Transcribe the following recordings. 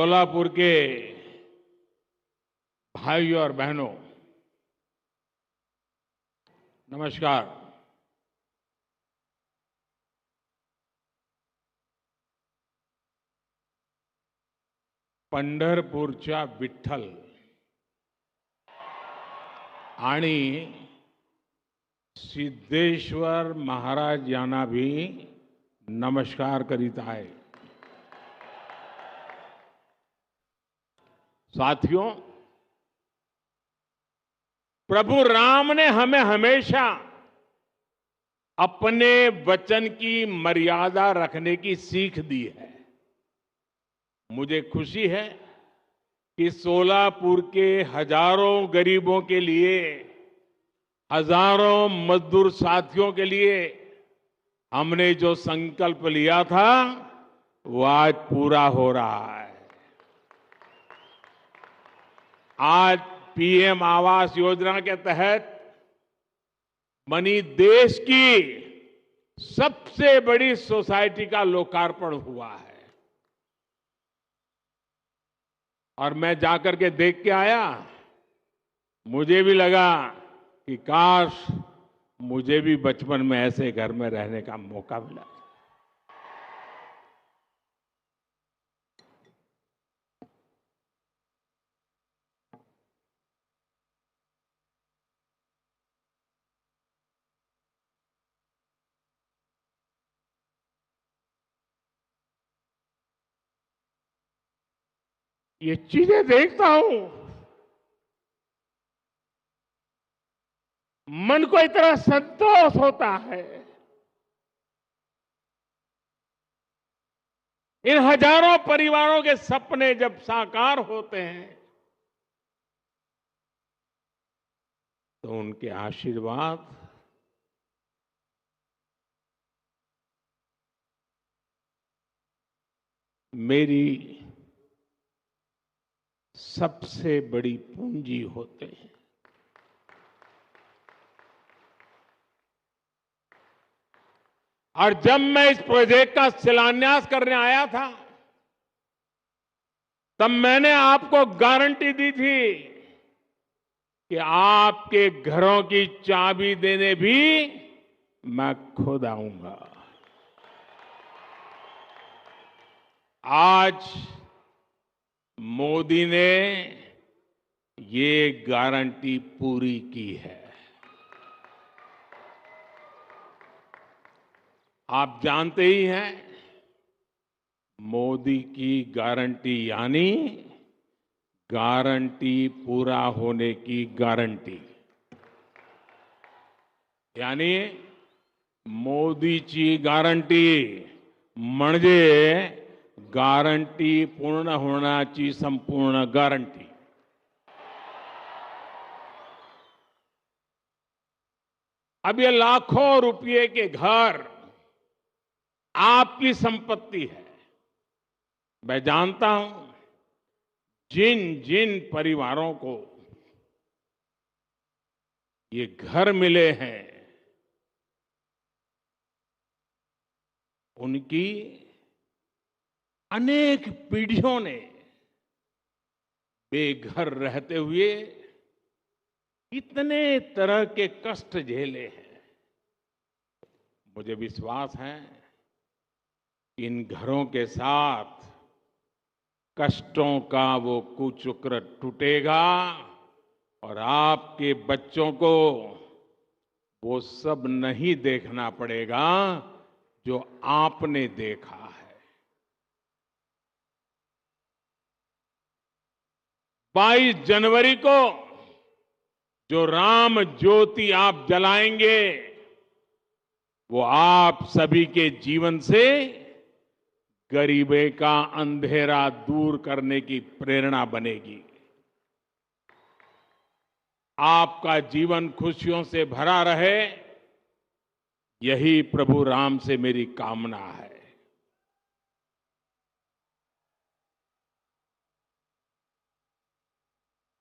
सोलापुर के भाइयों और बहनों, नमस्कार। पंढरपूरच्या विठ्ठल आणि सिद्धेश्वर महाराज यांना भी नमस्कार करीत आहे। साथियों, प्रभु राम ने हमें हमेशा अपने वचन की मर्यादा रखने की सीख दी है। मुझे खुशी है कि सोलापुर के हजारों गरीबों के लिए, हजारों मजदूर साथियों के लिए हमने जो संकल्प लिया था वो आज पूरा हो रहा है। आज पीएम आवास योजना के तहत बनी देश की सबसे बड़ी सोसाइटी का लोकार्पण हुआ है और मैं जाकर के देख के आया। मुझे भी लगा कि काश मुझे भी बचपन में ऐसे घर में रहने का मौका मिला। ये चीजें देखता हूं, मन को इतना संतोष होता है। इन हजारों परिवारों के सपने जब साकार होते हैं तो उनके आशीर्वाद मेरी सबसे बड़ी पूंजी होते हैं। और जब मैं इस प्रोजेक्ट का शिलान्यास करने आया था तब मैंने आपको गारंटी दी थी कि आपके घरों की चाबी देने भी मैं खुद आऊंगा। आज मोदी ने ये गारंटी पूरी की है। आप जानते ही हैं, मोदी की गारंटी यानी गारंटी पूरा होने की गारंटी। यानी मोदीची गारंटी म्हणजे गारंटी पूर्ण होण्याची संपूर्ण गारंटी। अब ये लाखों रुपए के घर आपकी संपत्ति है। मैं जानता हूं जिन जिन परिवारों को ये घर मिले हैं उनकी अनेक पीढ़ियों ने बेघर रहते हुए इतने तरह के कष्ट झेले हैं। मुझे विश्वास है इन घरों के साथ कष्टों का वो कुचक्र टूटेगा और आपके बच्चों को वो सब नहीं देखना पड़ेगा जो आपने देखा है। 22 जनवरी को जो राम ज्योति आप जलाएंगे वो आप सभी के जीवन से गरीबी का अंधेरा दूर करने की प्रेरणा बनेगी। आपका जीवन खुशियों से भरा रहे, यही प्रभु राम से मेरी कामना है।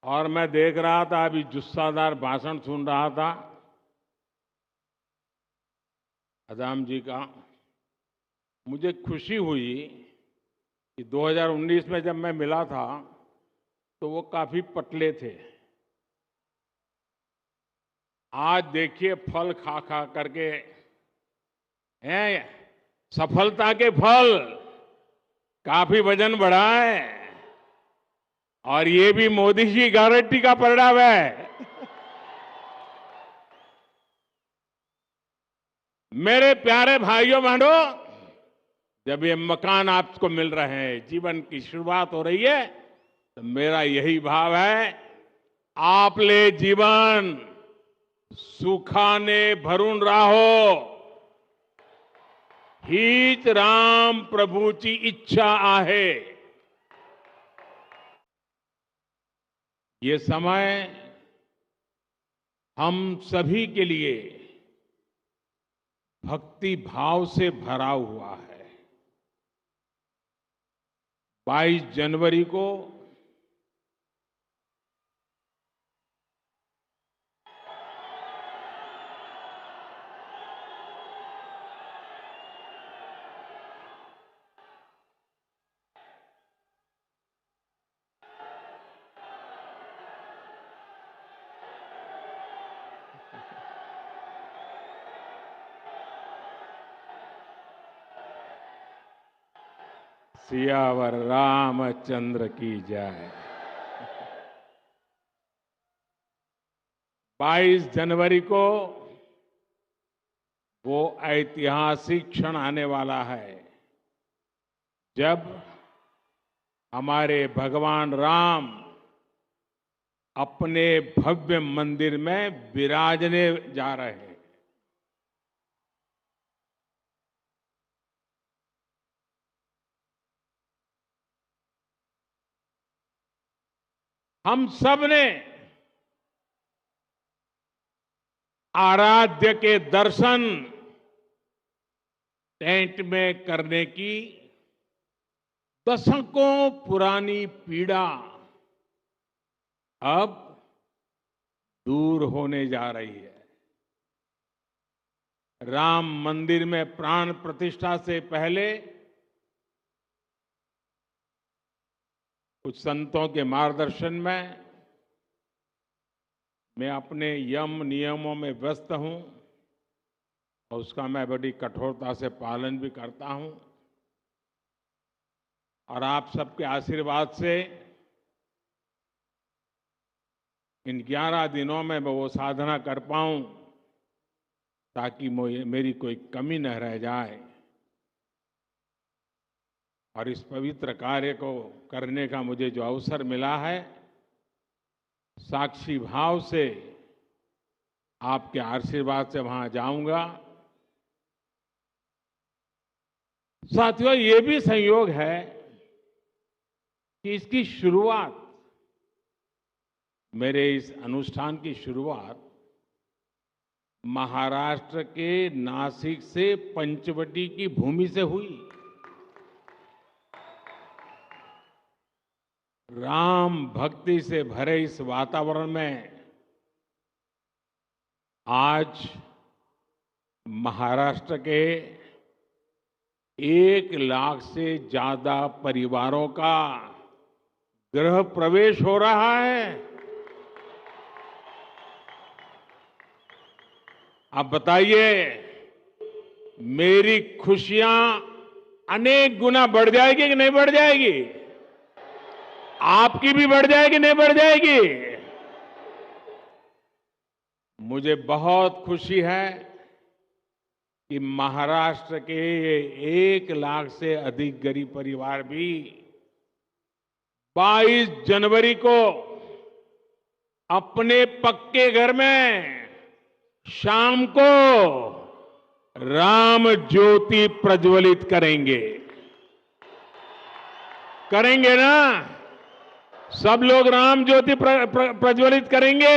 और मैं देख रहा था, अभी जुस्सादार भाषण सुन रहा था अदाम जी का। मुझे खुशी हुई कि 2019 में जब मैं मिला था तो वो काफी पतले थे। आज देखिए फल खा खा करके हैं, सफलता के फल, काफी वजन बढ़ा है। और ये भी मोदी जी गारंटी का परिणाम है। मेरे प्यारे भाइयों बहनों, जब ये मकान आपको मिल रहे हैं, जीवन की शुरुआत हो रही है, तो मेरा यही भाव है, आपले जीवन सुखाने भरून राहो, हीच राम प्रभूची इच्छा आहे। ये समय हम सभी के लिए भक्ति भाव से भरा हुआ है। 22 जनवरी को सियावर रामचंद्र की जय। 22 जनवरी को वो ऐतिहासिक क्षण आने वाला है जब हमारे भगवान राम अपने भव्य मंदिर में विराजने जा रहे हैं। हम सब ने आराध्य के दर्शन टेंट में करने की दशकों पुरानी पीड़ा अब दूर होने जा रही है। राम मंदिर में प्राण प्रतिष्ठा से पहले कुछ संतों के मार्गदर्शन में मैं अपने यम नियमों में व्यस्त हूं और उसका मैं बड़ी कठोरता से पालन भी करता हूं। और आप सबके आशीर्वाद से इन 11 दिनों में मैं वो साधना कर पाऊं ताकि मेरी कोई कमी न रह जाए और इस पवित्र कार्य को करने का मुझे जो अवसर मिला है, साक्षी भाव से आपके आशीर्वाद से वहां जाऊंगा। साथियों, ये भी संयोग है कि इसकी शुरुआत, मेरे इस अनुष्ठान की शुरुआत महाराष्ट्र के नासिक से पंचवटी की भूमि से हुई। राम भक्ति से भरे इस वातावरण में आज महाराष्ट्र के 1 लाख से ज्यादा परिवारों का गृह प्रवेश हो रहा है। आप बताइए, मेरी खुशियां अनेक गुना बढ़ जाएगी कि नहीं बढ़ जाएगी? आपकी भी बढ़ जाएगी, नहीं बढ़ जाएगी? मुझे बहुत खुशी है कि महाराष्ट्र के 1 लाख से अधिक गरीब परिवार भी 22 जनवरी को अपने पक्के घर में शाम को राम ज्योति प्रज्वलित करेंगे। करेंगे ना? सब लोग राम ज्योति प्रज्वलित करेंगे।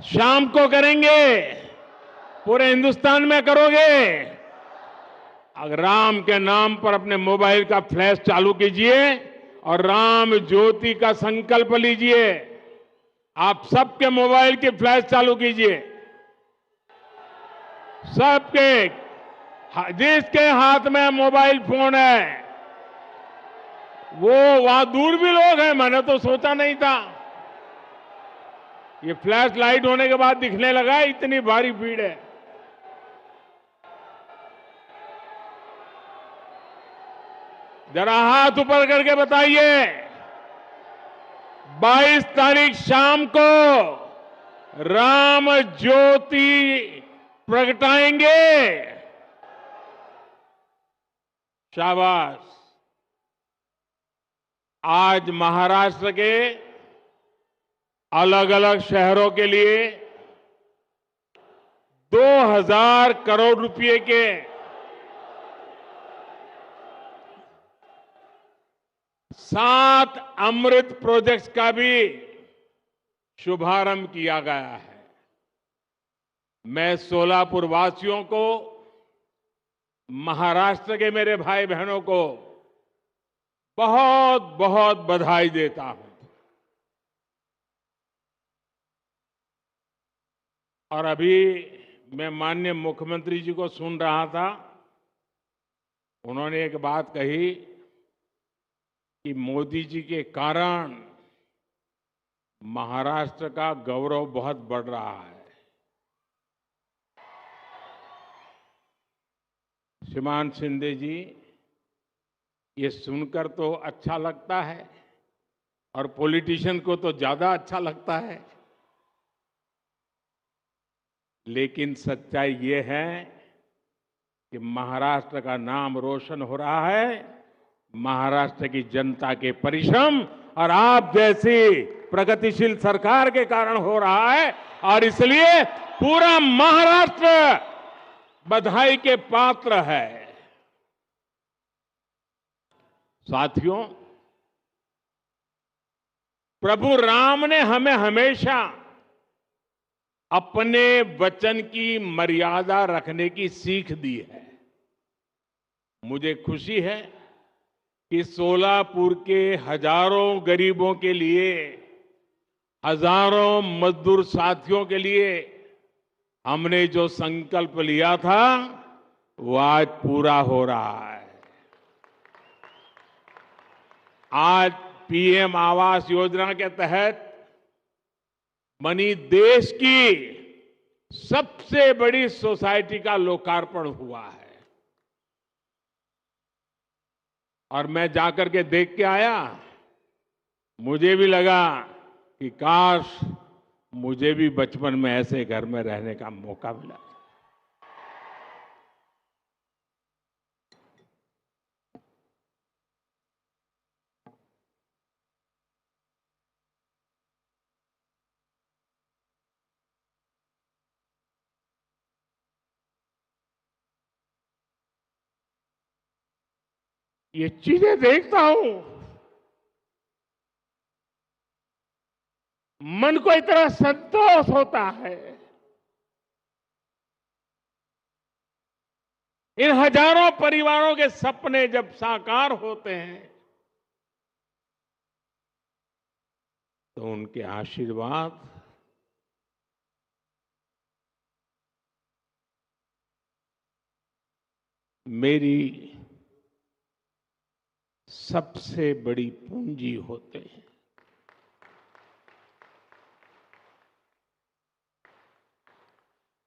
शाम को करेंगे। पूरे हिंदुस्तान में करोगे। अगर राम के नाम पर अपने मोबाइल का फ्लैश चालू कीजिए और राम ज्योति का संकल्प लीजिए। आप सबके मोबाइल की फ्लैश चालू कीजिए। सबके, जिसके हाथ में मोबाइल फोन है, वो वहां दूर भी लोग हैं, मैंने तो सोचा नहीं था। ये फ्लैश लाइट होने के बाद दिखने लगा इतनी भारी भीड़ है। जरा हाथ ऊपर करके बताइए, 22 तारीख शाम को राम ज्योति प्रगटाएंगे। शाबाश। आज महाराष्ट्र के अलग अलग शहरों के लिए 2000 करोड़ रुपए के 7 अमृत प्रोजेक्ट्स का भी शुभारंभ किया गया है। मैं सोलापुर वासियों को, महाराष्ट्र के मेरे भाई बहनों को बहुत बहुत बधाई देता हूं। और अभी मैं माननीय मुख्यमंत्री जी को सुन रहा था, उन्होंने एक बात कही कि मोदी जी के कारण महाराष्ट्र का गौरव बहुत बढ़ रहा है। श्रीमान शिंदे जी, ये सुनकर तो अच्छा लगता है और पॉलिटिशियन को तो ज्यादा अच्छा लगता है, लेकिन सच्चाई ये है कि महाराष्ट्र का नाम रोशन हो रहा है महाराष्ट्र की जनता के परिश्रम और आप जैसी प्रगतिशील सरकार के कारण हो रहा है। और इसलिए पूरा महाराष्ट्र बधाई के पात्र है। साथियों, प्रभु राम ने हमें हमेशा अपने वचन की मर्यादा रखने की सीख दी है। मुझे खुशी है कि सोलापुर के हजारों गरीबों के लिए, हजारों मजदूर साथियों के लिए हमने जो संकल्प लिया था वो आज पूरा हो रहा है। आज पीएम आवास योजना के तहत बनी देश की सबसे बड़ी सोसाइटी का लोकार्पण हुआ है। और मैं जाकर के देख के आया, मुझे भी लगा कि काश मुझे भी बचपन में ऐसे घर में रहने का मौका मिला। ये चीजें देखता हूं, मन को इतना संतोष होता है। इन हजारों परिवारों के सपने जब साकार होते हैं तो उनके आशीर्वाद मेरी सबसे बड़ी पूंजी होते हैं।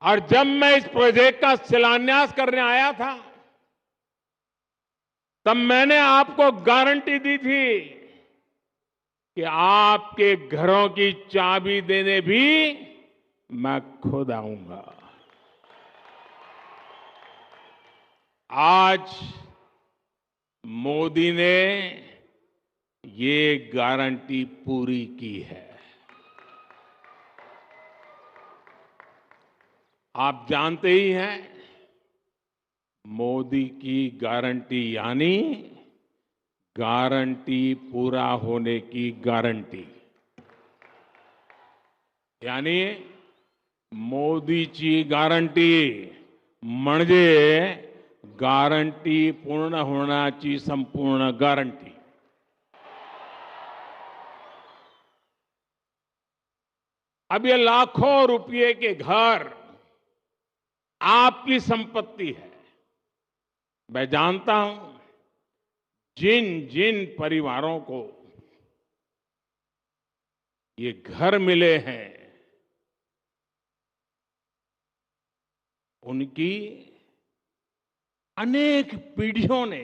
और जब मैं इस प्रोजेक्ट का शिलान्यास करने आया था, तब मैंने आपको गारंटी दी थी कि आपके घरों की चाबी देने भी मैं खुद आऊंगा। आज मोदी ने ये गारंटी पूरी की है। आप जानते ही हैं, मोदी की गारंटी यानी गारंटी पूरा होने की गारंटी। यानी मोदीची गारंटी म्हणजे गारंटी पूर्ण होण्याची संपूर्ण गारंटी। अब ये लाखों रुपए के घर आपकी संपत्ति है। मैं जानता हूं जिन जिन परिवारों को ये घर मिले हैं, उनकी अनेक पीढ़ियों ने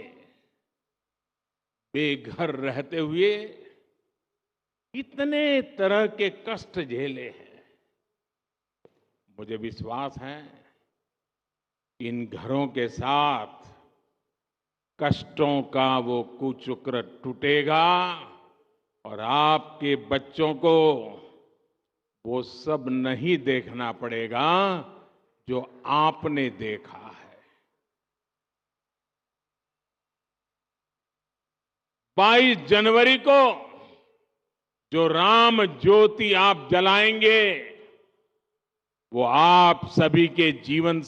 बेघर रहते हुए इतने तरह के कष्ट झेले हैं। मुझे विश्वास है कि इन घरों के साथ कष्टों का वो कुचक्र टूटेगा और आपके बच्चों को वो सब नहीं देखना पड़ेगा जो आपने देखा है। 22 जनवरी को जो राम ज्योति आप जलाएंगे, वो आप सभी के जीवन